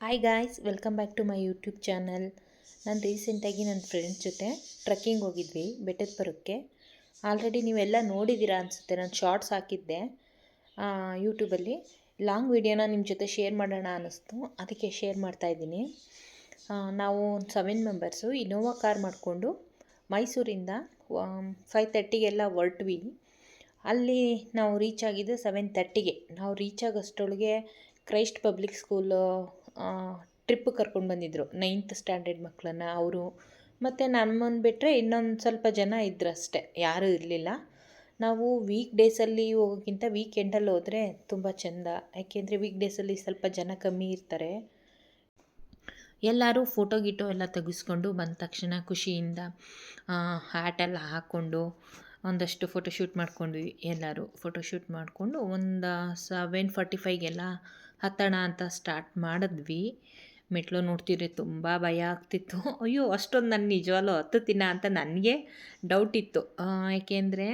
Hi guys, welcome back to my YouTube channel. ನಾನು ರೀಸೆಂಟಾಗಿ ನನ್ನ ಫ್ರೆಂಡ್ಸ್ ಜೊತೆ ಟ್ರೆಕ್ಕಿಂಗ್ ಹೋಗಿದ್ವಿ ಬೆಟ್ಟದ ಪರಕ್ಕೆ. ಆಲ್ರೆಡಿ ನೀವೆಲ್ಲ ನೋಡಿದ್ದೀರಾ ಅನಿಸುತ್ತೆ, ನಾನು ಶಾರ್ಟ್ಸ್ ಹಾಕಿದ್ದೆ ಯೂಟ್ಯೂಬಲ್ಲಿ. ಲಾಂಗ್ ವೀಡಿಯೋನ ನಿಮ್ಮ ಜೊತೆ ಶೇರ್ ಮಾಡೋಣ ಅನ್ನಿಸ್ತು, ಅದಕ್ಕೆ ಶೇರ್ ಮಾಡ್ತಾಯಿದ್ದೀನಿ. ನಾವು 7 ಮೆಂಬರ್ಸು ಇನೋವಾ ಕಾರ್ ಮಾಡಿಕೊಂಡು ಮೈಸೂರಿಂದ 5:30ಗೆಲ್ಲ ಹೊರಟ್ವಿ. ಅಲ್ಲಿ ನಾವು ರೀಚ್ ಆಗಿದ್ದು 7:30ಗೆ. ನಾವು ರೀಚ್ ಆಗೋಷ್ಟರೊಳಗೆ ಕ್ರೈಸ್ಟ್ ಪಬ್ಲಿಕ್ ಸ್ಕೂಲು ಟ್ರಿಪ್ ಕರ್ಕೊಂಡು ಬಂದಿದ್ದರು 9th ಸ್ಟ್ಯಾಂಡರ್ಡ್ ಮಕ್ಕಳನ್ನು. ಅವರು ಮತ್ತು ನಮ್ಮನ್ನು ಬಿಟ್ಟರೆ ಇನ್ನೊಂದು ಸ್ವಲ್ಪ ಜನ ಇದ್ರು ಅಷ್ಟೇ, ಯಾರೂ ಇರಲಿಲ್ಲ. ನಾವು ವೀಕ್ ಡೇಸಲ್ಲಿ ಹೋಗೋಕ್ಕಿಂತ ವೀಕೆಂಡಲ್ಲಿ ಹೋದರೆ ತುಂಬ ಚೆಂದ. ಯಾಕೆಂದರೆ ವೀಕ್ ಡೇಸಲ್ಲಿ ಸ್ವಲ್ಪ ಜನ ಕಮ್ಮಿ ಇರ್ತಾರೆ. ಎಲ್ಲರೂ ಫೋಟೋ ಗಿಟೋ ಎಲ್ಲ ತೆಗೆಸ್ಕೊಂಡು ಬಂದ ತಕ್ಷಣ ಖುಷಿಯಿಂದ ಹ್ಯಾಟೆಲ್ಲ ಹಾಕ್ಕೊಂಡು ಒಂದಷ್ಟು ಫೋಟೋಶೂಟ್ ಮಾಡ್ಕೊಂಡ್ವಿ. ಎಲ್ಲರೂ ಫೋಟೋಶೂಟ್ ಮಾಡಿಕೊಂಡು ಒಂದು 7:45ಗೆಲ್ಲ ಹತ್ತೋಣ ಅಂತ ಸ್ಟಾರ್ಟ್ ಮಾಡಿದ್ವಿ. ಮೆಟ್ಲು ನೋಡ್ತಿದ್ರೆ ತುಂಬ ಭಯ ಆಗ್ತಿತ್ತು. ಅಯ್ಯೋ, ಅಷ್ಟೊಂದು ನಾನು ನಿಜವಾಗ್ಲೂ ಹತ್ತುತ್ತೀನ ಅಂತ ನನಗೆ ಡೌಟ್ ಇತ್ತು. ಏಕೆಂದರೆ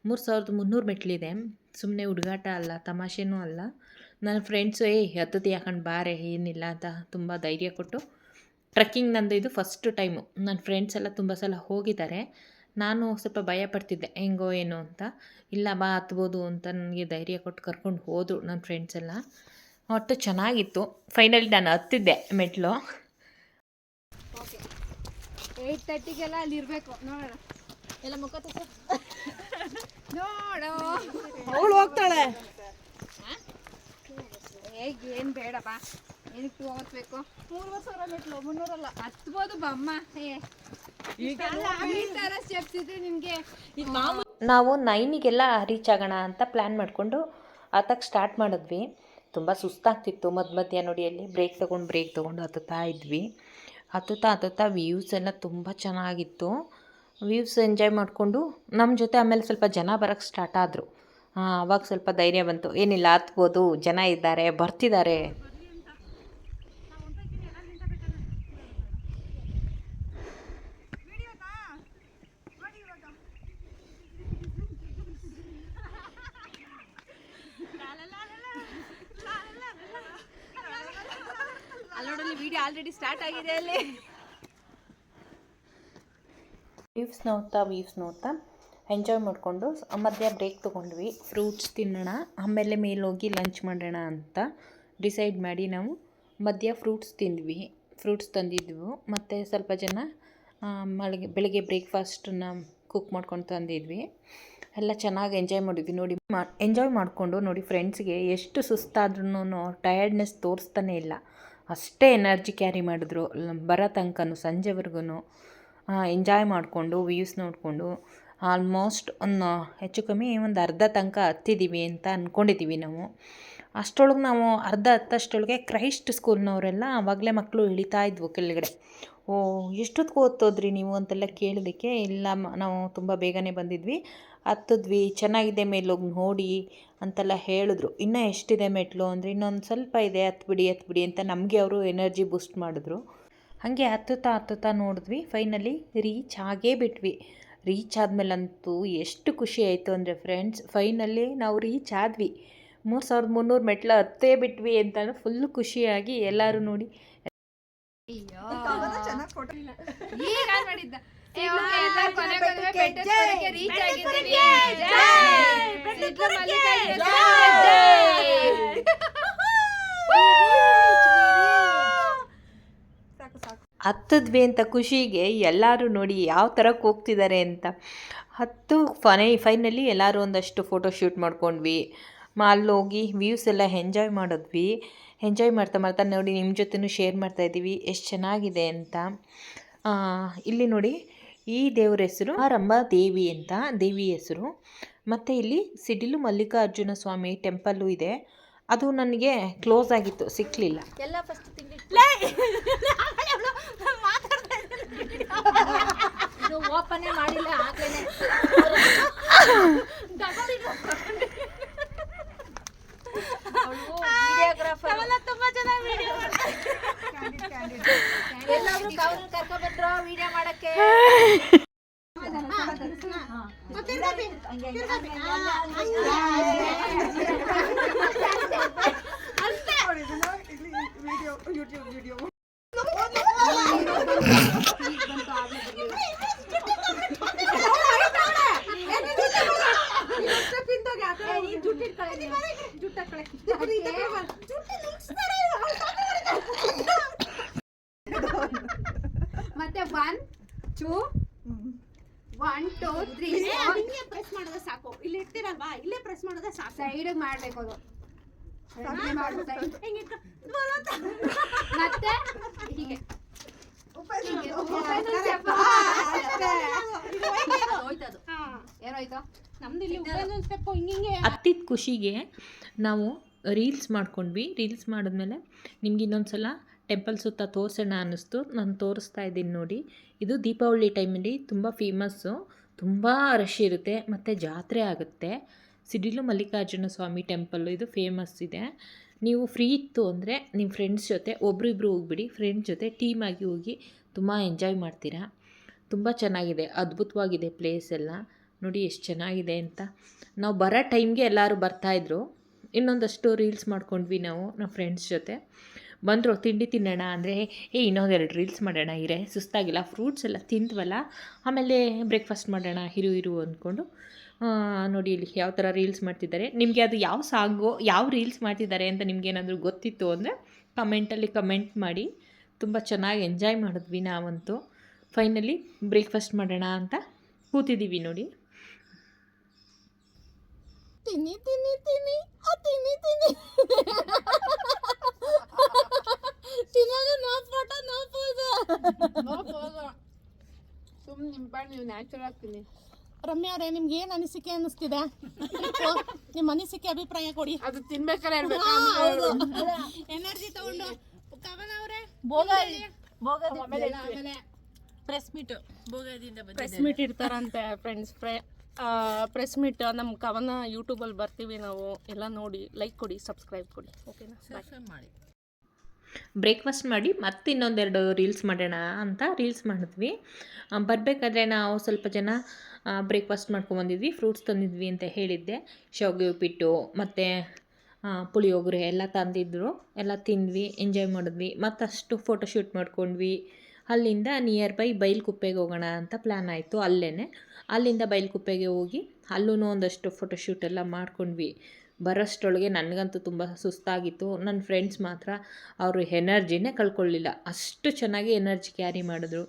3300 ಮೆಟ್ಲಿದೆ, ಸುಮ್ಮನೆ ಹುಡುಗಾಟ ಅಲ್ಲ, ತಮಾಷೆನೂ ಅಲ್ಲ. ನನ್ನ ಫ್ರೆಂಡ್ಸು ಹತ್ತುತ್ತಿ ಹಾಕೊಂಡು ಬಾರೆ, ಏನಿಲ್ಲ ಅಂತ ತುಂಬ ಧೈರ್ಯ ಕೊಟ್ಟು ಟ್ರೆಕ್ಕಿಂಗ್ ನಂದು ಇದು ಫಸ್ಟ್ ಟೈಮು. ನನ್ನ ಫ್ರೆಂಡ್ಸ್ ಎಲ್ಲ ತುಂಬ ಸಲ ಹೋಗಿದ್ದಾರೆ. ನಾನು ಸ್ವಲ್ಪ ಭಯ ಪಡ್ತಿದ್ದೆ, ಹೆಂಗೋ ಏನೋ ಅಂತ. ಇಲ್ಲ ಬಾ, ಹತ್ಬೋದು ಅಂತ ನನಗೆ ಧೈರ್ಯ ಕೊಟ್ಟು ಕರ್ಕೊಂಡು ಹೋದರು ನನ್ನ ಫ್ರೆಂಡ್ಸ್ ಎಲ್ಲ. ಒಟ್ಟು ಚೆನ್ನಾಗಿತ್ತು. ಫೈನಲಿ ನಾನು ಹತ್ತಿದ್ದೆ ಮೆಟ್ಲು. 8:30ಗೆಲ್ಲ ಅಲ್ಲಿ ಇರಬೇಕು. ನೋಡೋಣ, ಎಲ್ಲ ಮುಖ ನೋಡು, ಅವಳು ಹೋಗ್ತಾಳೆ. ಹೇಗೆ ಏನು ಬೇಡಪ್ಪ, ಏನಕ್ಕೆ 2 hours ಬೇಕು? 3,000 ಮೆಟ್ಲು, 300 ಅಲ್ಲ, ಹತ್ಬೋದು ಬಮ್ಮ. ಈ ಥರ ಸ್ಟೆಪ್ಸ್ ಇದ್ರೆ ನಿನಗೆ. ನಾವು 9ಗೆಲ್ಲ ರೀಚ್ ಆಗೋಣ ಅಂತ ಪ್ಲ್ಯಾನ್ ಮಾಡಿಕೊಂಡು ಹತ್ತಕ್ಕೆ ಸ್ಟಾರ್ಟ್ ಮಾಡಿದ್ವಿ. ತುಂಬ ಸುಸ್ತಾಗ್ತಿತ್ತು ಮಧ್ಯ ನೋಡಿ, ಅಲ್ಲಿ ಬ್ರೇಕ್ ತೊಗೊಂಡು ಹತ್ತುತ್ತಾ ಇದ್ವಿ. ಹತ್ತುತ್ತಾ ವ್ಯೂಸ್ ಎಲ್ಲ ತುಂಬ ಚೆನ್ನಾಗಿತ್ತು. ವ್ಯೂಸ್ ಎಂಜಾಯ್ ಮಾಡಿಕೊಂಡು ನಮ್ಮ ಜೊತೆ ಆಮೇಲೆ ಸ್ವಲ್ಪ ಜನ ಬರೋಕ್ಕೆ ಸ್ಟಾರ್ಟ್ ಆದರು. ಆವಾಗ ಸ್ವಲ್ಪ ಧೈರ್ಯ ಬಂತು, ಏನಿಲ್ಲ ಹತ್ಬೋದು, ಜನ ಇದ್ದಾರೆ, ಬರ್ತಿದ್ದಾರೆ. ಅಲ್ಲೋಡಲ್ಲಿ ವಿಡಿಯೋ ಆಲ್ರೆಡಿ ಸ್ಟಾರ್ಟ್ ಆಗಿದೆ. ಅಲ್ಲಿ ವ್ಯೂವ್ಸ್ ನೋಡ್ತಾ ಎಂಜಾಯ್ ಮಾಡಿಕೊಂಡು ಮಧ್ಯ ಬ್ರೇಕ್ ತೊಗೊಂಡ್ವಿ. ಫ್ರೂಟ್ಸ್ ತಿನ್ನೋಣ, ಆಮೇಲೆ ಮೇಲೋಗಿ ಲಂಚ್ ಮಾಡೋಣ ಅಂತ ಡಿಸೈಡ್ ಮಾಡಿ ನಾವು ಮಧ್ಯ ಫ್ರೂಟ್ಸ್ ತಂದಿದ್ವು. ಮತ್ತು ಸ್ವಲ್ಪ ಜನ ಬೆಳಗ್ಗೆ ಬ್ರೇಕ್ಫಾಸ್ಟನ್ನ ಕುಕ್ ಮಾಡ್ಕೊಂಡು ತಂದಿದ್ವಿ. ಎಲ್ಲ ಚೆನ್ನಾಗಿ ಎಂಜಾಯ್ ಮಾಡಿದ್ವಿ. ಎಂಜಾಯ್ ಮಾಡಿಕೊಂಡು ನೋಡಿ, ಫ್ರೆಂಡ್ಸ್ಗೆ ಎಷ್ಟು ಸುಸ್ತಾದ್ರೂ ಟಯರ್ಡ್ನೆಸ್ ತೋರಿಸ್ತಾನೆ ಇಲ್ಲ, ಅಷ್ಟೇ ಎನರ್ಜಿ ಕ್ಯಾರಿ ಮಾಡಿದ್ರು ಬರೋ ತನಕನೂ. ಸಂಜೆವರೆಗೂ ಎಂಜಾಯ್ ಮಾಡಿಕೊಂಡು ವ್ಯೂಸ್ ನೋಡಿಕೊಂಡು ಆಲ್ಮೋಸ್ಟ್ ಹೆಚ್ಚು ಕಮ್ಮಿ ಒಂದು ಅರ್ಧ ತನಕ ಹತ್ತಿದ್ದೀವಿ ಅಂತ ಅಂದ್ಕೊಂಡಿದ್ದೀವಿ ನಾವು. ಅಷ್ಟರೊಳಗೆ ನಾವು ಅರ್ಧ ಹತ್ತಷ್ಟರೊಳಗೆ ಕ್ರೈಸ್ಟ್ ಸ್ಕೂಲ್ನವರೆಲ್ಲ ಆವಾಗಲೇ ಮಕ್ಕಳು ಇಳಿತಾ ಇದ್ವು ಕೆಳಗಡೆ. ಎಷ್ಟೊತ್ತಿಗೆ ಓದ್ತೋದ್ರಿ ನೀವು ಅಂತೆಲ್ಲ ಕೇಳೋದಕ್ಕೆ, ಇಲ್ಲ ನಾವು ತುಂಬ ಬೇಗನೆ ಬಂದಿದ್ವಿ, ಹತ್ತಿದ್ವಿ, ಚೆನ್ನಾಗಿದೆ, ಮೇಲೋಗಿ ನೋಡಿ ಅಂತೆಲ್ಲ ಹೇಳಿದ್ರು. ಇನ್ನೂ ಎಷ್ಟಿದೆ ಮೆಟ್ಲು ಅಂದರೆ, ಇನ್ನೊಂದು ಸ್ವಲ್ಪ ಇದೆ, ಹತ್ಬಿಡಿ ಅಂತ ನಮಗೆ ಅವರು ಎನರ್ಜಿ ಬೂಸ್ಟ್ ಮಾಡಿದ್ರು. ಹಾಗೆ ಹತ್ತುತ್ತಾ ನೋಡಿದ್ವಿ. ಫೈನಲಿ ರೀಚ್ ಆಗೇ ಬಿಟ್ವಿ. ರೀಚ್ ಆದಮೇಲಂತೂ ಎಷ್ಟು ಖುಷಿ ಆಯಿತು ಅಂದರೆ ಫ್ರೆಂಡ್ಸ್, ಫೈನಲಿ ನಾವು ರೀಚ್ ಆದ್ವಿ. 3300 ಮೆಟ್ಲು ಹತ್ತೇ ಬಿಟ್ವಿ ಅಂತ ಫುಲ್ಲು ಖುಷಿಯಾಗಿ ಎಲ್ಲರೂ ನೋಡಿ. ಹತ್ತಿದ್ವಿ ಅಂತ ಖುಷಿಗೆ ಎಲ್ಲರೂ ನೋಡಿ ಯಾವ ಥರ ಹೋಗ್ತಿದ್ದಾರೆ ಅಂತ. ಫೈನಲಿ ಎಲ್ಲರೂ ಒಂದಷ್ಟು ಫೋಟೋ ಶೂಟ್ ಮಾಡ್ಕೊಂಡ್ವಿ. ಅಲ್ಲೋಗಿ ವ್ಯೂಸ್ ಎಲ್ಲ ಎಂಜಾಯ್ ಮಾಡಿದ್ವಿ. ಎಂಜಾಯ್ ಮಾಡ್ತಾ ನೋಡಿ ನಿಮ್ಮ ಜೊತೆನೂ ಶೇರ್ ಮಾಡ್ತಾಯಿದ್ದೀವಿ ಎಷ್ಟು ಚೆನ್ನಾಗಿದೆ ಅಂತ. ಇಲ್ಲಿ ನೋಡಿ, ಈ ದೇವ್ರ ಹೆಸರು ರಂಭಾ ದೇವಿ ಅಂತ, ದೇವಿ ಹೆಸರು. ಮತ್ತು ಇಲ್ಲಿ ಸಿಡಿಲು ಮಲ್ಲಿಕಾರ್ಜುನ ಸ್ವಾಮಿ ಟೆಂಪಲ್ಲು ಇದೆ. ಅದು ನನಗೆ ಕ್ಲೋಸ್ ಆಗಿತ್ತು, ಸಿಕ್ಕಲಿಲ್ಲ. ಎಲ್ಲ ಫಸ್ಟ್ ಓಪನೇ ಮಾಡಿಲ್ಲ, ಆಗ್ಲೇನೆ ತುಂಬಾ ಚೆನ್ನಾಗಿ ವಿಡಿಯೋ ಎಲ್ಲರೂ ಕರ್ಕೊಂಡ್ಬಂದ್ರು ವಿಡಿಯೋ ಮಾಡಕ್ಕೆ. YouTube ಮತ್ತೆ 1 2 1 2 3 ಪ್ರೆಸ್ ಮಾಡೋದು ಸಾಕು. ಇಲ್ಲಿ ಇಡ್ತೀರಲ್ವಾ, ಇಲ್ಲೇ ಪ್ರೆಸ್ ಮಾಡೋದು ಸಾಕು. ಸೈಡ್ ಮಾಡ್ಬೇಕು ಅದು. ಮತ್ತೆ ಹೀಗೆ ಏನಾಯ್ತು ನಮ್ದು ಇಲ್ಲಿ ಒಂದು ಸ್ಟೆಪ್ ಹಿಂಗೆ ಹತ್ತಿದ ಖುಷಿಗೆ ನಾವು ರೀಲ್ಸ್ ಮಾಡ್ಕೊಂಡ್ವಿ. ರೀಲ್ಸ್ ಮಾಡಿದ್ಮೇಲೆ ನಿಮ್ಗೆ ಇನ್ನೊಂದು ಸಲ ಟೆಂಪಲ್ ಸುತ್ತ ತೋರಿಸೋಣ ಅನ್ನಿಸ್ತು. ನಾನು ತೋರಿಸ್ತಾ ಇದ್ದೀನಿ ನೋಡಿ. ಇದು ದೀಪಾವಳಿ ಟೈಮಲ್ಲಿ ತುಂಬ ಫೇಮಸ್ಸು, ತುಂಬ ರಶ್ ಇರುತ್ತೆ ಮತ್ತು ಜಾತ್ರೆ ಆಗುತ್ತೆ. ಸಿಡಿಲು ಮಲ್ಲಿಕಾರ್ಜುನ ಸ್ವಾಮಿ ಟೆಂಪಲ್ಲು ಇದು ಫೇಮಸ್ ಇದೆ. ನೀವು ಫ್ರೀ ಇತ್ತು ಅಂದರೆ ನಿಮ್ಮ ಫ್ರೆಂಡ್ಸ್ ಜೊತೆ ಒಬ್ರಿಬ್ರು ಹೋಗ್ಬಿಡಿ. ಫ್ರೆಂಡ್ಸ್ ಜೊತೆ ಟೀಮಾಗಿ ಹೋಗಿ ತುಂಬ ಎಂಜಾಯ್ ಮಾಡ್ತೀರಾ. ತುಂಬ ಚೆನ್ನಾಗಿದೆ, ಅದ್ಭುತವಾಗಿದೆ ಪ್ಲೇಸ್ ಎಲ್ಲ. ನೋಡಿ ಎಷ್ಟು ಚೆನ್ನಾಗಿದೆ ಅಂತ. ನಾವು ಬರೋ ಟೈಮ್ಗೆ ಎಲ್ಲರೂ ಬರ್ತಾಯಿದ್ರು. ಇನ್ನೊಂದಷ್ಟು ರೀಲ್ಸ್ ಮಾಡ್ಕೊಂಡ್ವಿ ನಾವು ನಮ್ಮ ಫ್ರೆಂಡ್ಸ್ ಜೊತೆ. ಬಂದರು ತಿಂಡಿ ತಿನ್ನೋಣ ಅಂದರೆ ಇನ್ನೊಂದೆರಡು ರೀಲ್ಸ್ ಮಾಡೋಣ ಇರೇ, ಸುಸ್ತಾಗಿಲ್ಲ, ಫ್ರೂಟ್ಸ್ ಎಲ್ಲ ತಿಂದ್ವಲ್ಲ, ಆಮೇಲೆ ಬ್ರೇಕ್ಫಾಸ್ಟ್ ಮಾಡೋಣ ಇರು ಅಂದ್ಕೊಂಡು. ನೋಡಿ ಇಲ್ಲಿ ಯಾವ ಥರ ರೀಲ್ಸ್ ಮಾಡ್ತಿದ್ದಾರೆ. ನಿಮಗೆ ಅದು ಯಾವ ಸಾಂಗು ಯಾವ ರೀಲ್ಸ್ ಮಾಡ್ತಿದ್ದಾರೆ ಅಂತ ನಿಮಗೇನಾದರೂ ಗೊತ್ತಿತ್ತು ಅಂದರೆ ಕಮೆಂಟಲ್ಲಿ ಕಮೆಂಟ್ ಮಾಡಿ. ತುಂಬ ಚೆನ್ನಾಗಿ ಎಂಜಾಯ್ ಮಾಡಿದ್ವಿ ನಾವಂತೂ. ಫೈನಲಿ ಬ್ರೇಕ್ಫಾಸ್ಟ್ ಮಾಡೋಣ ಅಂತ ಕೂತಿದ್ದೀವಿ ನೋಡಿ. ತಿನ್ನಿ ತಿನ್ನಿ ತಿನ್ನಿ ತಿನ್ನಿ ತಿನ್ನಿ ತಿನ್ನಾಗ ನೋ ಫೋಟೋ ನೋ ಪೋಸ್. ಸುಮ್ಮನೆ ನಿಮ್ಮ ಪಾಡು ನೀವು ನ್ಯಾಚುರಲ್ ಆಗ್ತೀನಿ. ರಮ್ಯಾ ಅವರೇ, ನಿಮ್ಗೆ ಏನು ಅನಿಸಿಕೆ ಅನ್ನಿಸ್ತಿದೆ? ನಿಮ್ಮ ಅನಿಸಿಕೆ ಅಭಿಪ್ರಾಯ ಕೊಡಿ. ಅದು ತಿನ್ಬೇಕಾದ್ರೆ ಇರ್ಬೇಕು. ಎನರ್ಜಿ ತಗೊಂಡು ಕವನ ಅವರೇ ಪ್ರೆಸ್ ಮೀಟ್ ಇರ್ತಾರಂತೆ ಫ್ರೆಂಡ್ಸ್. ಪ್ರೆಸ್ ಮೀಟ್ ನಮ್ಮ ಕವನ ಯೂಟ್ಯೂಬಲ್ಲಿ ಬರ್ತೀವಿ ನಾವು. ಎಲ್ಲ ನೋಡಿ, ಲೈಕ್ ಕೊಡಿ, ಸಬ್ಸ್ಕ್ರೈಬ್ ಕೊಡಿ. ಓಕೆನಾ? ಮಾಡಿ ಬ್ರೇಕ್ಫಾಸ್ಟ್ ಮಾಡಿ ಮತ್ತೆ ಇನ್ನೊಂದೆರಡು ರೀಲ್ಸ್ ಮಾಡೋಣ ಅಂತ ರೀಲ್ಸ್ ಮಾಡಿದ್ವಿ. ಬರಬೇಕಾದ್ರೆ ನಾವು ಸ್ವಲ್ಪ ಜನ ಬ್ರೇಕ್ಫಾಸ್ಟ್ ಮಾಡ್ಕೊಂಬಂದಿದ್ವಿ. ಫ್ರೂಟ್ಸ್ ತಂದಿದ್ವಿ ಅಂತ ಹೇಳಿದ್ದೆ. ಶಾವಿಗೆ ಉಪ್ಪಿಟ್ಟು ಮತ್ತು ಪುಳಿಯೋಗರೆ ಎಲ್ಲ ತಂದಿದ್ದರು. ಎಲ್ಲ ತಿಂದ್ವಿ, ಎಂಜಾಯ್ ಮಾಡಿದ್ವಿ. ಮತ್ತಷ್ಟು ಫೋಟೋಶೂಟ್ ಮಾಡ್ಕೊಂಡ್ವಿ. ಅಲ್ಲಿಂದ ನಿಯರ್ ಬೈ ಬೈಲ್ಕುಪ್ಪೆಗೆ ಹೋಗೋಣ ಅಂತ ಪ್ಲ್ಯಾನ್ ಆಯಿತು. ಅಲ್ಲಿಂದ ಬೈಲ್ಕುಪ್ಪೆಗೆ ಹೋಗಿ ಅಲ್ಲೂ ಒಂದಷ್ಟು ಫೋಟೋಶೂಟ್ ಎಲ್ಲ ಮಾಡ್ಕೊಂಡ್ವಿ. ಬರೋಷ್ಟರೊಳಗೆ ನನಗಂತೂ ತುಂಬ ಸುಸ್ತಾಗಿತ್ತು. ನನ್ನ ಫ್ರೆಂಡ್ಸ್ ಮಾತ್ರ ಅವರು ಎನರ್ಜಿನೇ ಕಳ್ಕೊಳ್ಳಿಲ್ಲ, ಅಷ್ಟು ಚೆನ್ನಾಗಿ ಎನರ್ಜಿ ಕ್ಯಾರಿ ಮಾಡಿದ್ರು.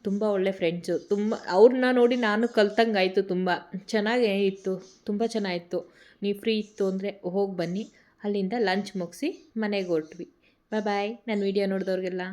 ತುಂಬ ಒಳ್ಳೆ ಫ್ರೆಂಡ್ಸು. ತುಂಬ ಅವ್ರನ್ನ ನೋಡಿ ನಾನು ಕಲ್ತಂಗಾಯಿತು. ತುಂಬ ಚೆನ್ನಾಗೇ ಇತ್ತು, ತುಂಬ ಚೆನ್ನಾಗಿತ್ತು. ನೀವು ಫ್ರೀ ಇತ್ತು ಅಂದರೆ ಹೋಗಿ ಬನ್ನಿ. ಅಲ್ಲಿಂದ ಲಂಚ್ ಮುಗಿಸಿ ಮನೆಗೆ ಹೊರಟ್ವಿ. ಬಾಯ್. ನನ್ನ ವೀಡಿಯೋ ನೋಡಿದವ್ರಿಗೆಲ್ಲ